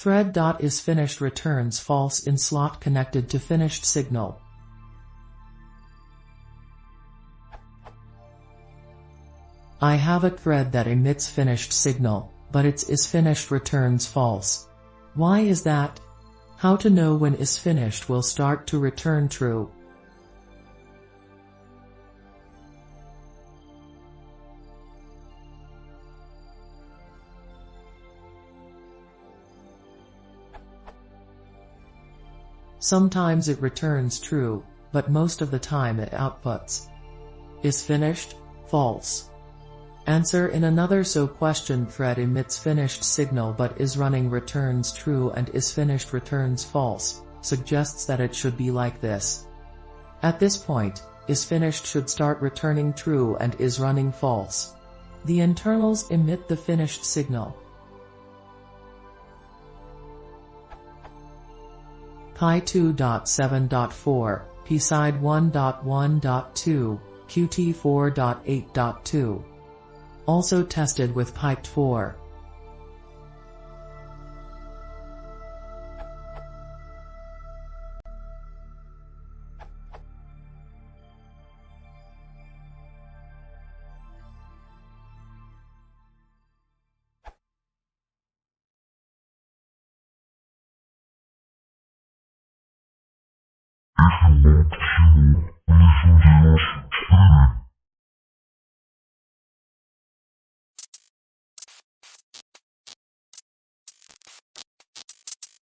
QThread.isFinished returns false in slot connected to finished signal. I have a thread that emits finished signal, but its isFinished returns false. Why is that? How to know when isFinished will start to return true? Sometimes it returns true, but most of the time it outputs isFinished, false. Answer in another so question thread emits finished signal but isRunning returns true and isFinished returns false, suggests that it should be like this. At this point, isFinished should start returning true and isRunning false. The internals emit the finished signal. Pi 2.7.4, pyside 1.1.2, QT4.8.2. Also tested with Piped 4. If you want to